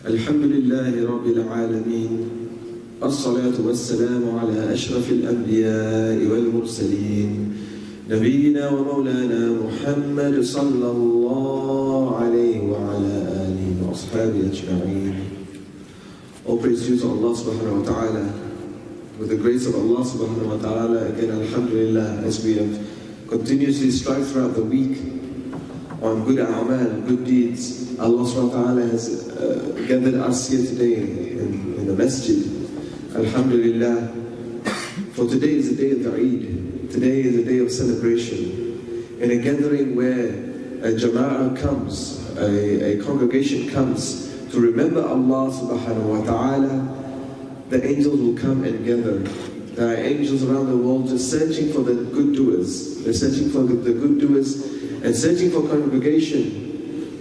الحمد لله رب العالمين الصلاة والسلام على أشرف الأنبياء والمرسلين نبينا ومولانا محمد صلى الله عليه وعلى آله وأصحابه أجمعين. All praise due to Allah subhanahu wa ta'ala. With the grace of Allah subhanahu wa ta'ala, again alhamdulillah, as we have continuously strived throughout the week on good a'mal, good deeds, Allah subhanahu wa ta'ala has gathered us here today in the masjid. Alhamdulillah. For today is the day of the Eid. Today is a day of celebration. In a gathering where a jama'ah comes, a congregation comes to remember Allah subhanahu wa ta'ala, the angels will come and gather. There are angels around the world just searching for the good doers. They're searching for the good doers and searching for congregation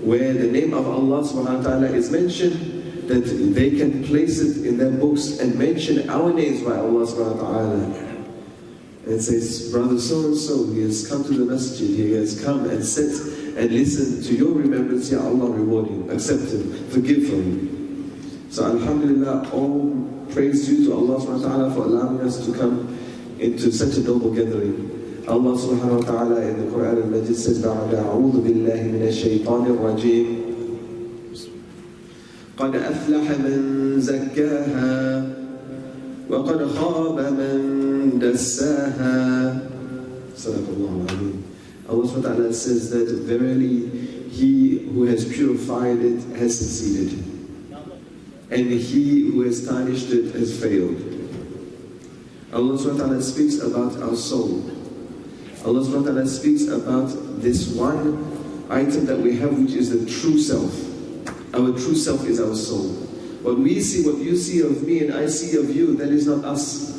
where the name of Allah subhanahu wa ta'ala is mentioned, that they can place it in their books and mention our names by Allah subhanahu wa ta'ala. And says, brother so-and-so, he has come to the masjid, he has come and sat and listened to your remembrance, Ya Allah reward him, accept him, forgive him. So alhamdulillah, all praise due to Allah subhanahu wa ta'ala for allowing us to come into such a noble gathering. Allah subhanahu wa ta'ala in the Quran al-Majid says, أعوذ بالله من الشيطان الرجيم قد أفلح من زكاها وقد خاب من دساها. Sadaqallahu alayhi. Allah subhanahu wa ta'ala says that verily he who has purified it has succeeded, and he who has tarnished it has failed. Allah subhanahu wa ta'ala speaks about our soul. Allah subhanahu wa ta'ala speaks about this one item that we have, which is the true self. Our true self is our soul. What we see, what you see of me and I see of you, that is not us.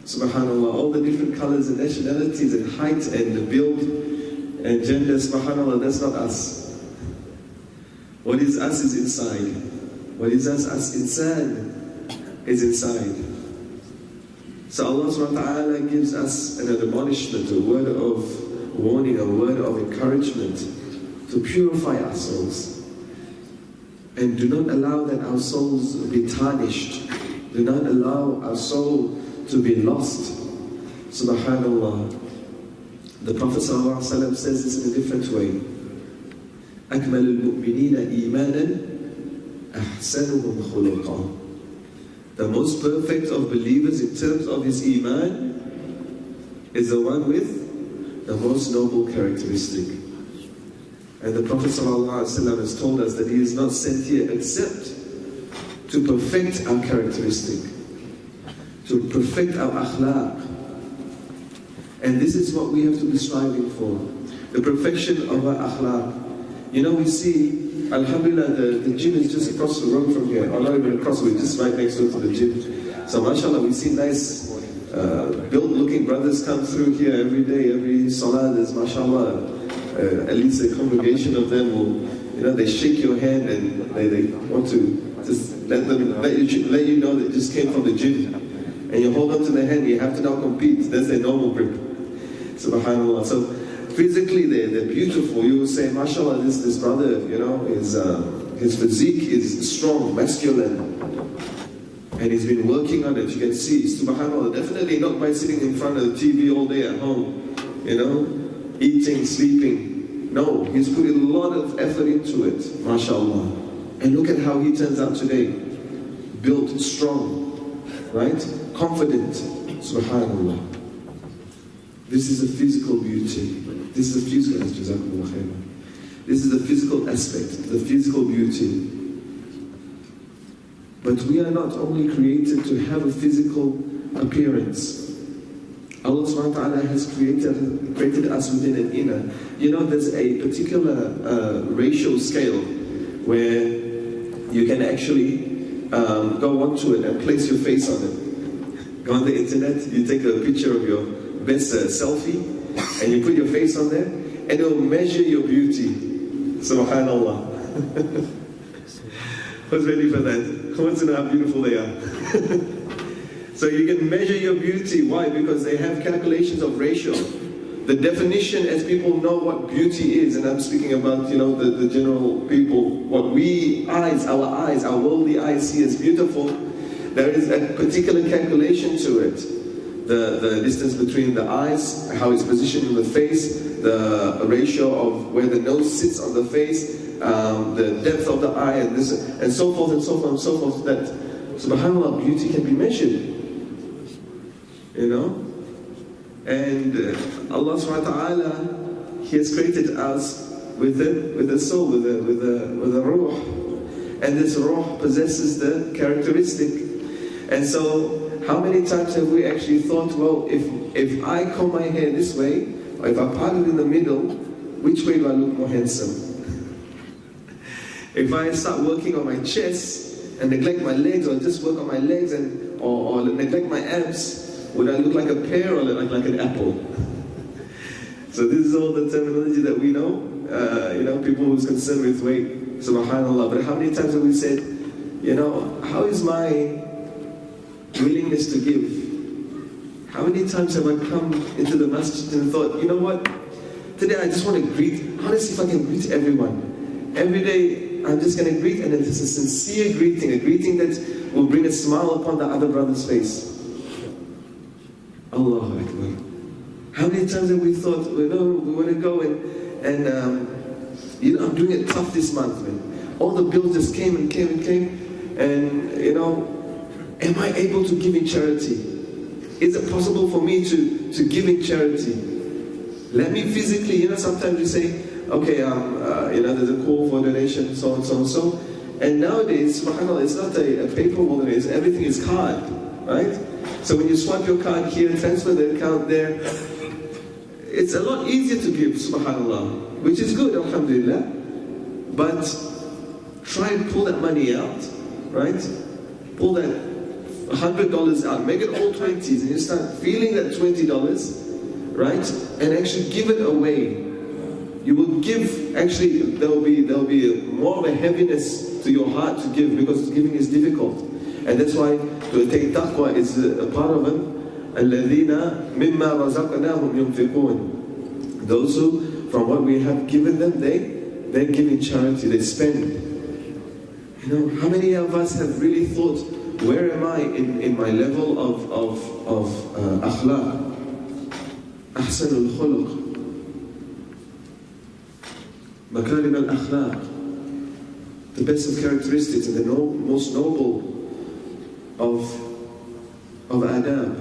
Subhanallah, all the different colors and nationalities and height and build and gender, subhanallah, that's not us. What is us is inside. What is us inside is inside. So Allah subhanahu wa ta'ala gives us an admonishment, a word of warning, a word of encouragement to purify our souls. And do not allow that our souls be tarnished. Do not allow our soul to be lost. Subhanallah. The Prophet ﷺ says this in a different way. أكمل المؤمنين إيمانا أحسنهم خلقا. The most perfect of believers in terms of his iman is the one with the most noble characteristic. And the Prophet ﷺ has told us that he is not sent here except to perfect our characteristic, to perfect our akhlaq. And this is what we have to be striving for, the perfection of our akhlaq. You know, we see, alhamdulillah, the gym is just across the road from here, or not even across the way, just right next door to the gym. So mashallah, we see nice, built-looking brothers come through here every day, every salah. There's mashallah, at least a congregation of them will, you know, they shake your hand and they want to just let you know that just came from the gym. And you hold on to their hand, you have to now compete. That's their normal grip. Subhanallah. So physically they're beautiful. You will say, mashallah, this brother, you know, his physique is strong, masculine. And he's been working on it. You can see, subhanallah, definitely not by sitting in front of the TV all day at home, you know, eating, sleeping. No, he's put a lot of effort into it, mashallah. And look at how he turns out today. Built, strong, right? Confident, subhanallah. This is a physical beauty. This is a physical aspect. This is the physical aspect, the physical beauty. But we are not only created to have a physical appearance. Allah subhanahu wa ta'ala has created us within an inner. You know, there's a particular ratio scale where you can actually go onto it and place your face on it. Go on the internet, you take a picture of your best selfie, and you put your face on there, and it will measure your beauty. Subhanallah. Who's ready for that? Who wants to know how beautiful they are? So you can measure your beauty. Why? Because they have calculations of ratio. the definition, as people know what beauty is, and I'm speaking about, the general people, what our worldly eyes see as beautiful, there is a particular calculation to it. The distance between the eyes, how it's positioned in the face, the ratio of where the nose sits on the face, the depth of the eye, and so forth and so forth and so forth, that, subhanAllah, beauty can be measured. And Allah subhanahu wa ta'ala, He has created us with a soul, with a ruh. And this ruh possesses the characteristic. And so, how many times have we actually thought, well, if I comb my hair this way, or if I part it in the middle, which way do I look more handsome? If I start working on my chest and neglect my legs, or just work on my legs or neglect my abs, would I look like a pear or look like an apple? So this is all the terminology that we know. People who's concerned with weight, subhanAllah. But how many times have we said, how is my willingness to give? How many times have I come into the masjid and thought, you know what? Today I just want to greet. I want to see if I can greet everyone. Every day I'm just going to greet, and it's a sincere greeting, a greeting that will bring a smile upon the other brother's face. Allahu Akbar. How many times have we thought, we want to go and I'm doing it tough this month, man. All the bills just came and came and came, and am I able to give in charity? Is it possible for me to give in charity? Let me physically, sometimes we say, okay, there's a call for donation, so and so and so. And nowadays, subhanAllah, it's not a paper wallet, everything is card, right? So when you swipe your card here, transfer the account there, it's a lot easier to give, subhanAllah, which is good, alhamdulillah. But try and pull that money out, right? Pull that $100 out, make it all 20s, and you start feeling that $20, right? And actually give it away. You will give, actually, there'll be more of a heaviness to your heart to give, because giving is difficult. And that's why to attain taqwa is a part of it. الَّذِينَ مِمَّا رَزَقْنَاهُمْ يُنْفِقُونَ. Those who, from what we have given them, they give in charity, they spend. How many of us have really thought, where am I in my level of akhlaq? Ahsanul khuluq. Makarim al-akhlaq. The best of characteristics and the most noble of adab,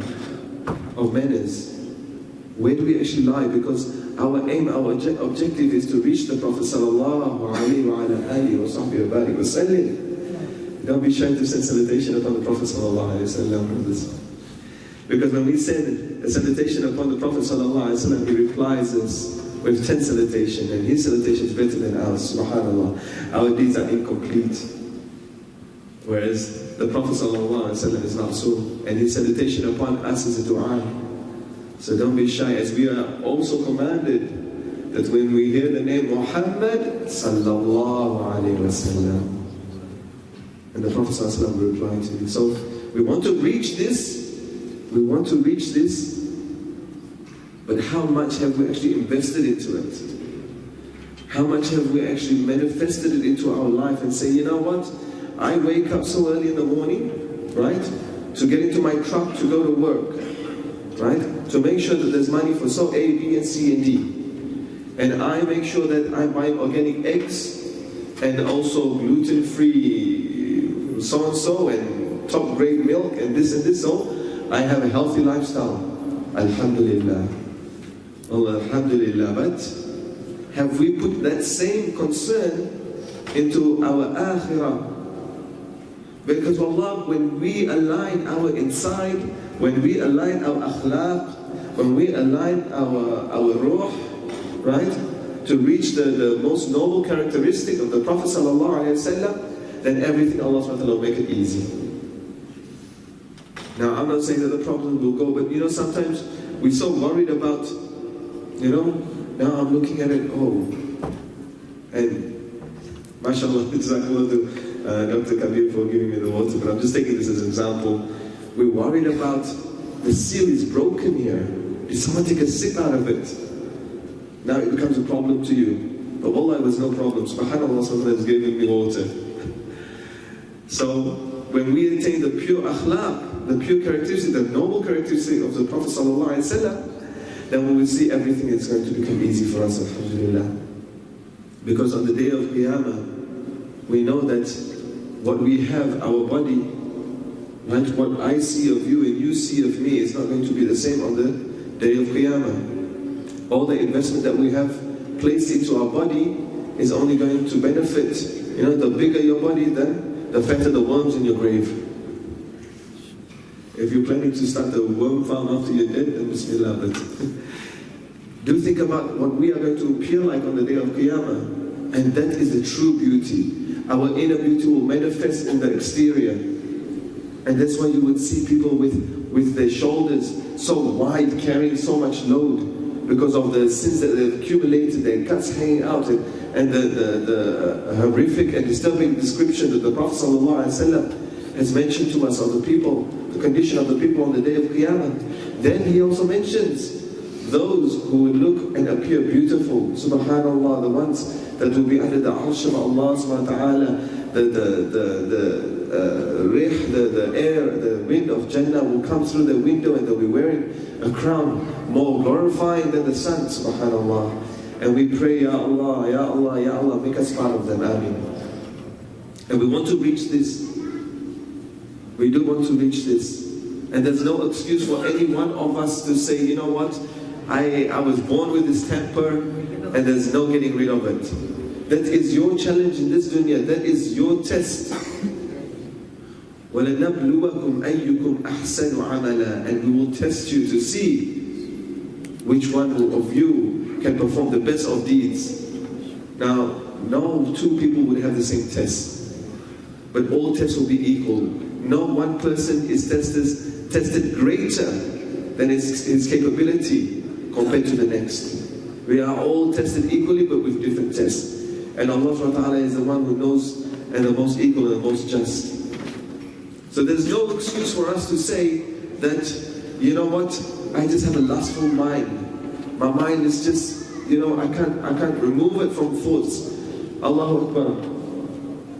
of manners. Where do we actually lie? Because our aim, our objective is to reach the Prophet sallallahu alaihi wasallam. Don't be shy to send salutation upon the Prophet sallallahu alaihi wasallam. Because when we send a salutation upon the Prophet sallallahu alaihi wasallam, he replies us with 10 salutations, and his salutation is better than ours. Subhanallah, our deeds are incomplete. Whereas the Prophet ﷺ is Ma'soom, and his salutation upon us is a dua. So don't be shy, as we are also commanded that when we hear the name Muhammad sallallahu alayhi wa sallam, and the Prophet ﷺ will reply to you. So we want to reach this, but how much have we actually invested into it? How much have we actually manifested it into our life and say, you know what? I wake up so early in the morning, right, to get into my truck to go to work, right, to make sure that there's money for so A, B, and C, and D. And I make sure that I buy organic eggs, and also gluten-free so-and-so, and top-grade milk, and this, so I have a healthy lifestyle. Alhamdulillah. Well, alhamdulillah. But have we put that same concern into our akhirah? Because Allah, when we align our inside, when we align our akhlaq, when we align our ruh, right, to reach the most noble characteristic of the Prophet ﷺ, then everything Allah SWT will make it easy. Now, I'm not saying that the problem will go, but sometimes we're so worried about, now I'm looking at it, and mashallah, Dr. Kabir for giving me the water, but I'm just taking this as an example. We're worried about the seal is broken here. Did someone take a sip out of it? Now it becomes a problem to you. But wallah, it was no problem. SubhanAllah, someone has given me water. So, when we attain the pure akhlaq, the pure characteristic, the noble characteristic of the Prophet ﷺ, then we will see everything is going to become easy for us, alhamdulillah. Because on the day of Qiyamah, we know that what we have, our body, right, what I see of you and you see of me is not going to be the same on the day of Qiyamah. All the investment that we have placed into our body is only going to benefit. You know, the bigger your body, then the fatter the worms in your grave. If you're planning to start a worm farm after you're dead, then bismillah. But do think about what we are going to appear like on the day of Qiyamah. And that is the true beauty. Our inner beauty will manifest in the exterior. And that's why you would see people with their shoulders so wide, carrying so much load because of the sins that they've accumulated, their guts hanging out, and the horrific and disturbing description that the Prophet ﷺ has mentioned to us of the people, the condition of the people on the day of Qiyamah. Then he also mentions those who will look and appear beautiful, subhanallah, the ones that will be under the arsh of Allah subhanahu wa ta'ala, the air, the wind of Jannah will come through the window and they'll be wearing a crown more glorifying than the sun, subhanallah. And we pray, Ya Allah, Ya Allah, Ya Allah, make us part of them, Ameen. And we want to reach this. We do want to reach this. And there's no excuse for any one of us to say, you know what, I was born with this temper and there's no getting rid of it. That is your challenge in this dunya. That is your test. وَلَنَبْلُوَكُمْ أَيُّكُمْ أَحْسَنُ عَمَلًا. And we will test you to see which one of you can perform the best of deeds. Now, no two people would have the same test, but all tests will be equal. No one person is tested greater than his capability compared to the next. We are all tested equally, but with different tests. And Allah subhanahu wa ta'ala is the one who knows and the most equal and the most just. So there's no excuse for us to say that, you know what, I just have a lustful mind. My mind is just, you know, I can't remove it from thoughts. Allahu Akbar.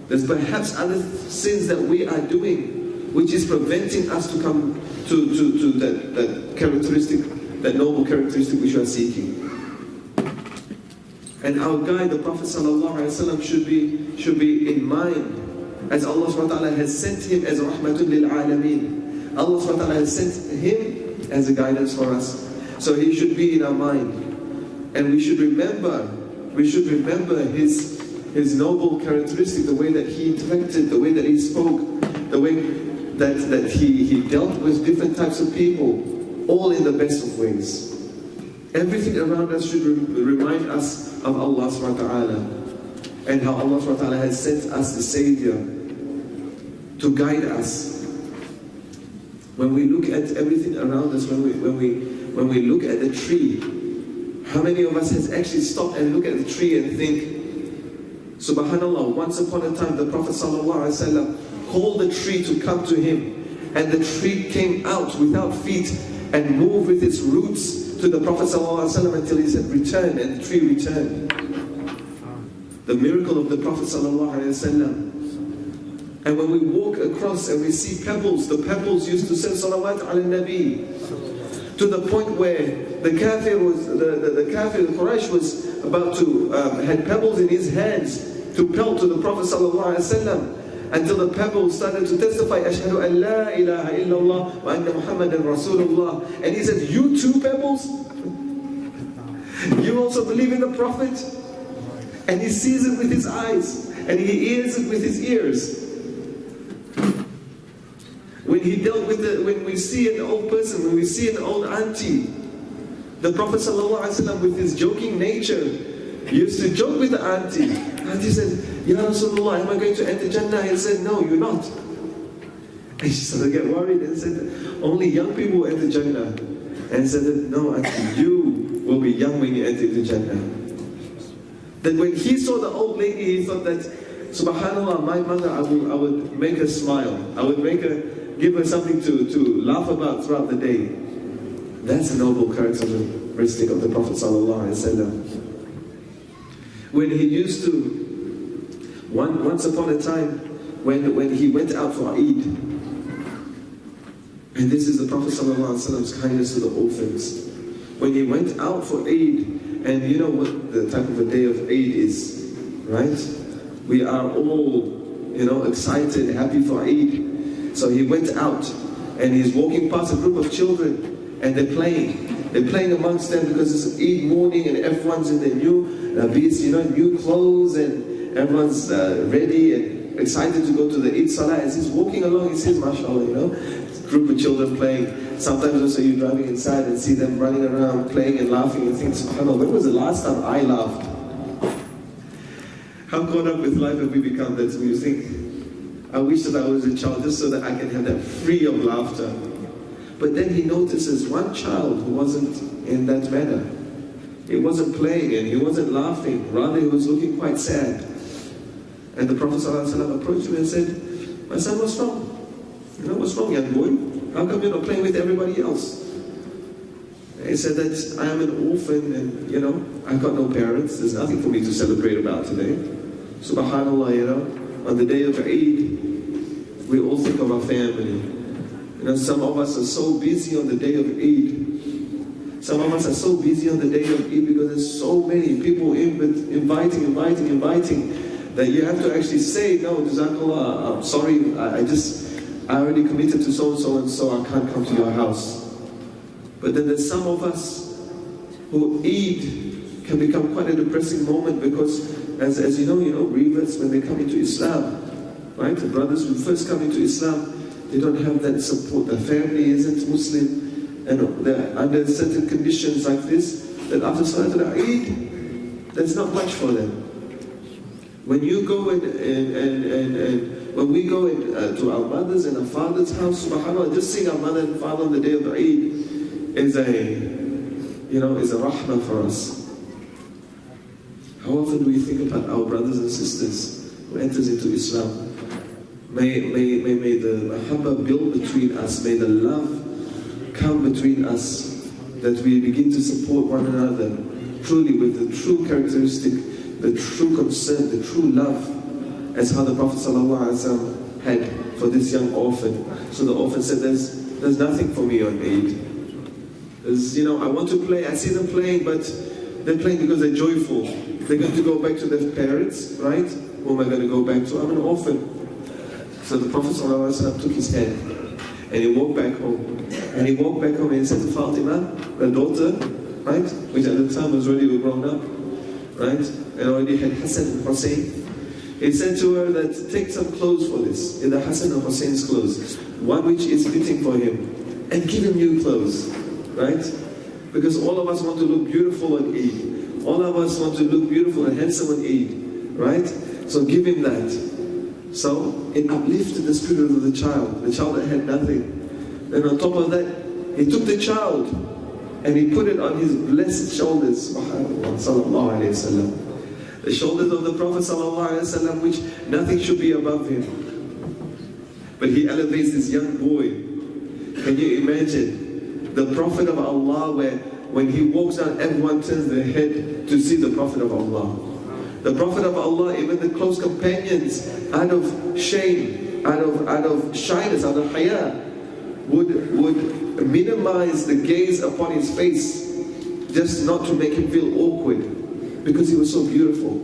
There's perhaps other sins that we are doing which is preventing us to come to that characteristic, that noble characteristic which we are seeking. And our guide, the Prophet ﷺ, should be in mind, as Allah subhanahu wa ta'ala has sent him as rahmatun lil alameen. Allah subhanahu wa ta'ala has sent him as a guidance for us. So he should be in our mind. And we should remember his noble characteristic, the way that he interacted, the way that he spoke, the way that he dealt with different types of people, all in the best of ways. Everything around us should remind us of Allah subhanahu wa ta'ala and how Allah subhanahu wa ta'ala has sent us the Savior to guide us. When we look at everything around us, when we look at the tree, how many of us has actually stopped and look at the tree and think, subhanallah, once upon a time the Prophet ﷺ called the tree to come to him, and the tree came out without feet and moved with its roots to the Prophet ﷺ until he said, return, and the tree returned. The miracle of the Prophet ﷺ. And when we walk across and we see pebbles, the pebbles used to send salawat ala nabi, to the point where the kafir, the Quraysh was about to, had pebbles in his hands to pelt to the Prophet ﷺ, until the pebbles started to testify, Ashhadu an la ilaha illallah wa anna Muhammadan Rasulullah. And he said, you too, pebbles? You also believe in the Prophet? And he sees it with his eyes, and he hears it with his ears. When when we see an old person, when we see an old auntie, the Prophet ﷺ, with his joking nature, used to joke with the auntie. Auntie said, Ya Rasulullah, am I going to enter Jannah? He said, no, you're not. And she started to get worried and said, only young people will enter Jannah. And said, no, auntie, you will be young when you enter into Jannah. That when he saw the old lady, he thought that, subhanallah, my mother, I would make her smile. I would give her something to laugh about throughout the day. That's a noble character characteristic of the Prophet ﷺ. When he used to, once upon a time, when he went out for Eid, and this is the Prophet ﷺ's kindness to the orphans. When he went out for Eid, and you know what the type of a day of Eid is, right? We are all, excited, happy for Eid. So he went out, and he's walking past a group of children, and they're playing. They're playing amongst them because it's Eid morning, and everyone's in their new clothes, and everyone's ready and excited to go to the Eid Salah. As he's walking along, he says, mashallah, group of children playing. Sometimes also you're driving inside and see them running around, playing and laughing, and think, subhanAllah, when was the last time I laughed? How caught up with life have we become that you think, I wish that I was a child just so that I can have that free of laughter. But then he notices one child who wasn't in that manner. He wasn't playing and he wasn't laughing, rather he was looking quite sad. And the Prophet ﷺ approached him and said, my son, what's wrong? What's wrong, young boy? How come you're not playing with everybody else? And he said that I am an orphan and, I've got no parents. There's nothing for me to celebrate about today. SubhanAllah, on the day of Eid, we all think of our family. Some of us are so busy on the day of Eid. Some of us are so busy on the day of Eid because there's so many people inviting, that you have to actually say, no, Jazakallah, I'm sorry, I already committed to so and so, I can't come to your house. But then there's some of us who Eid can become quite a depressing moment because, as you know, reverts when they come into Islam, right? The brothers who first come into Islam, they don't have that support. Their family isn't Muslim, and they're under certain conditions like this, that after Salatul Eid, that's not much for them. When you go when we go to our mothers and our father's house, subhanAllah, just seeing our mother and father on the day of Eid is a rahmah for us. How often do we think about our brothers and sisters who enters into Islam? May the mahabbah build between us, may the love come between us, that we begin to support one another, truly with the true characteristic, the true concern, the true love, as how the Prophet ﷺ had for this young orphan. So the orphan said, there's nothing for me on Eid. I want to play, I see them playing, but they're playing because they're joyful. They're going to go back to their parents, right? Who am I going to go back to? I'm an orphan. So the Prophet ﷺ took his hand and he walked back home. And he walked back home and he said to Fatima, the daughter, right, which at the time was already grown up, right, and already had Hassan and Hussein. He said to her that take some clothes for this, in the Hassan and Hussein's clothes, one which is fitting for him, and give him new clothes, right? Because all of us want to look beautiful on Eid. All of us want to look beautiful and handsome on Eid, right? So give him that. So it uplifted the spirit of the child that had nothing. Then on top of that, he took the child and he put it on his blessed shoulders, sallallahu alayhi wasallam. The shoulders of the Prophet ﷺ, which nothing should be above him. But he elevates this young boy. Can you imagine the Prophet of Allah, where when he walks down, everyone turns their head to see the Prophet of Allah. The Prophet of Allah, even the close companions, out of shame, out of shyness, out of haya, would minimize the gaze upon his face, just not to make him feel awkward. Because he was so beautiful,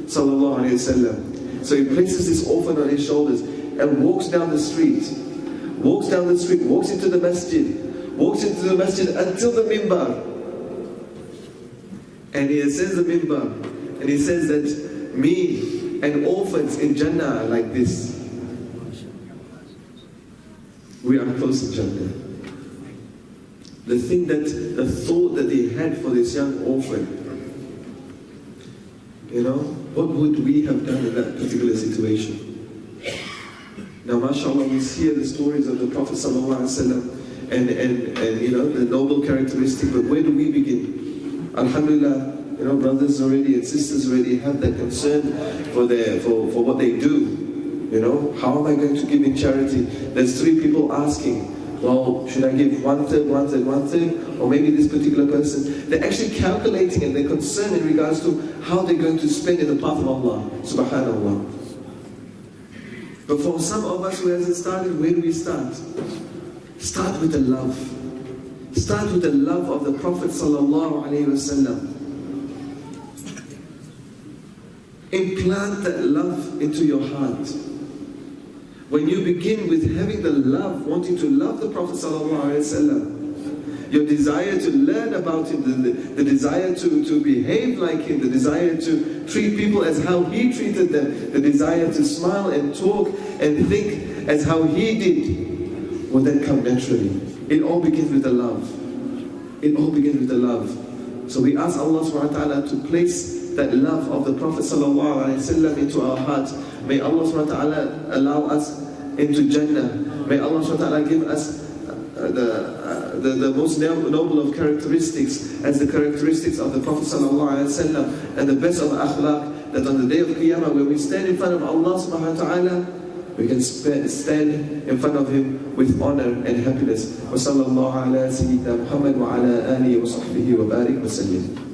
sallallahu alayhi wasallam. So he places this orphan on his shoulders and walks down the street, walks into the masjid until the minbar. And he ascends the minbar, and he says that me and orphans in Jannah are like this. We are close to Jannah. The thought that he had for this young orphan, what would we have done in that particular situation? Now, mashallah, we hear the stories of the Prophet ﷺ and the noble characteristic, but where do we begin? Alhamdulillah, brothers already and sisters already have that concern for what they do. How am I going to give in charity? There's 3 people asking, well, should I give 1/3, 1/3, 1/3, or maybe this particular person? They're actually calculating and they're concerned in regards to how they're going to spend in the path of Allah, subhanAllah. But for some of us who hasn't started, where do we start? Start with the love. Start with the love of the Prophet sallallahu alaihi wasallam. Implant that love into your heart. When you begin with having the love, wanting to love the Prophet ﷺ, your desire to learn about him, the desire to behave like him, the desire to treat people as how he treated them, the desire to smile and talk and think as how he did, will then come naturally. It all begins with the love. It all begins with the love. So we ask Allah subhanahu wa ta'ala to place that love of the Prophet ﷺ into our heart. May Allah subhanahu wa ta'ala allow us into Jannah. May Allah subhanahu wa ta'ala give us the most noble of characteristics as the characteristics of the Prophet ﷺ, and the best of akhlaq, that on the day of Qiyamah, when we stand in front of Allah subhanahu wa ta'ala, we can stand in front of Him with honor and happiness. Wa sallallahu ala sayyidina Muhammad wa ala alihi wa sahbihi wa barik wa sallim.